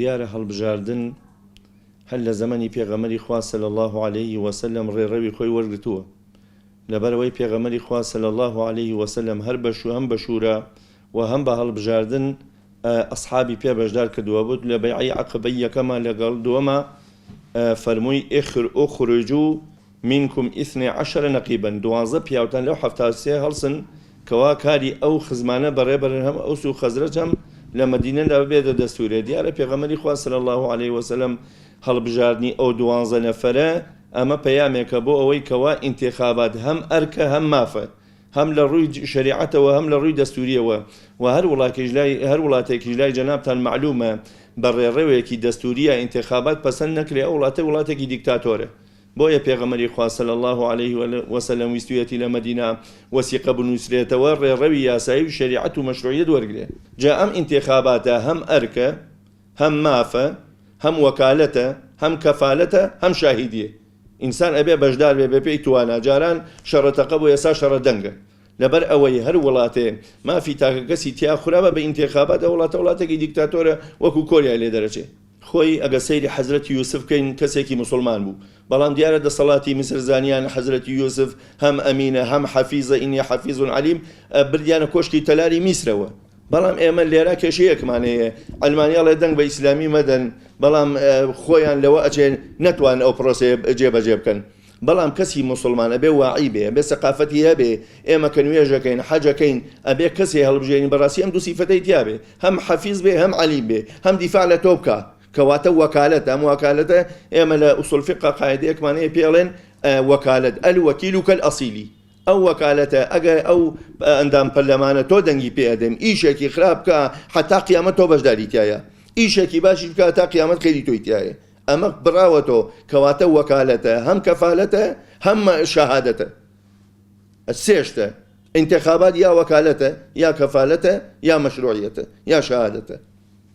دیارە هەڵبژاردن هەر لە زەمەنی پێغەمبەری خوا صلی الله عليه وسلم ڕێڕەوی خۆی وەرگرتووە لەبەرەوەی پێغەمبەری خوا صلی الله عليه وسلم هەر هەم بەشورە و هەم بە هەڵبژاردن ئەصحابی پێ بەشدار کردووە بوو لە بەیعی عەقبەی یەکەمە لەگەڵ دووەمە فەرمووی ئوخرجوا منكم 12 نقيبا 12 پیاوتان لەو 73 هەڵسن کەوا کاری ئەو خزمانە بەڕێبەرن هەم ئەوس و خەزرەج هەم لە مەدینەدا ببێتە دەستورێ دیارە پێغەمبەری خوا صلی الله عليه وسلم هەڵبژاردنی ئەو 12 نەفەرە ئەمە پەیامێکە بۆ ئەوەی کەوا ئینتیخابات هەم ئەرکە هەم مافە هەم لە ڕووی شریعەتەوە هەم لە ڕووی دەستوریەوە و هەر وڵاتێکیش لای جەنابتان معلومە بە ڕێڕەوێکی دەستوریە ئینتیخابات پەسەند نەکرێ ئەو وڵاتێکی دیکتاتۆرە بۆیە پێغەمبەری خوا صلی الله عليه وسلم ویستویەتی لە مەدینە وەسیقە بنووسرێتەوە ڕێڕەوی یاسایی و شریعەت و مەشروعیەت وەرگرێ جا ئەم ئینتیخاباتە هەم ئەرکە هەم مافە هەم وەکالەتە هەم کەفالەتە هەم شاهیدیە ئینسان ئەبێ بەشدار بێ پێی توانە جاران شەڕەتەقە بۆ ئێستا شەڕە دەنگە لەبەر ئەوەی هەر وڵاتێ مافی تاکە کەسی تیا خوراوە بە ئینتیخابات وڵاتێکی دیکتاتۆرە وەکو کۆریا لێ دەرەچێ خۆی ئەگە سەیری حەزرەتی یوسف بکەین کەسێکی مسلمان بوو بەڵام دیارە دەسەڵاتی میسر زانیان حەزرەتی یوسف هەم ئەمینە هەم حەفیزە ئینی حەفیز عەلیم بردیانە کۆشتی تەلاری میسرەوە بەڵام ئێمە لێرە کێشەیەکمانەیە ئەلمانیاڵێ دەنگ بە ئیسلامی مەدەن بەڵام خۆیان لەوە ئەچێن نەتوان ئەو پرۆسێ جێبەجێ بکەن بەڵام کەسی مسلمانە بێ واعی بێ سەقافەتی هەبێ ئێمە کە نوێژەکەین حەجەکەین ئەبێ کەسێ هەڵبژێنین بەڕاستی ئەم دوو سیفەتەی تیا بێ هەم حەفیز بێ هەم عەلیم بێ هەم دیفاع لە تۆ بکە کەواتە وەکالەت ئەم وەکالەتە ئێمە لە ئوسوڵ فیقە قاعیدەیەکمانەیە پێڵێن وەکالەت الوەکیل کەلئەسیلی ئەو وەکالەتە ئەگەر ئەو ئەندام پەرلەمانە تۆ دەنگی پێ ئەدەم ئیشێکی خراپ بکە حتا قیامەت تۆ بەشداری تایە ئیشێکی باشی بکە تا قیامەت خێری تۆی تایە ئەمە بڕاوەتۆ کەواتە وەکالەتە هەم کەفالەتە هەم شەهادەتە سێشتە انتخابات یا وەکالەتە یا کەفالەتە یا مەشروعیەتە یا شەهادەتە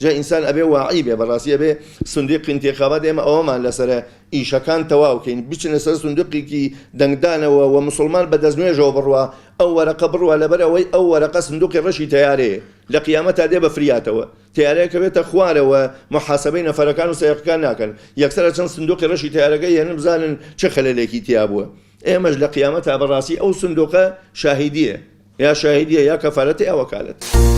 جا ئینسان ئەبێ واعی بێ بەڕاستی ئەبێ سندوق انتخابات ئێمە ئەوەمان لەسەرە ئیشەکان تەواوکەین بچنە سەر سندوقێکی دەنگدانەوە و مسلمان بە دەستنوێژەوە بڕوە ئەو وەرەقە بڕوە لەبەر ئەوەی ئەو وەرەقە سندوقی ڕەشی تەیارەیە لە قیامەتا دێ بە فریاتەوە تیارەیەکە بێتە خوارەوە محاسبەی نەفەرەکان و سەیقەکان ناکەن یەکسەرە چەند سندوقی ڕەشی تەیارەکەی هێنن بزانن چه خەلەلێکی تیا بووە ئێمەش لە قیامەتا بەڕاستی ئەو سندوقە شاهیدیە یا شاهیدیە یا کەفالەتە یا وەکالەت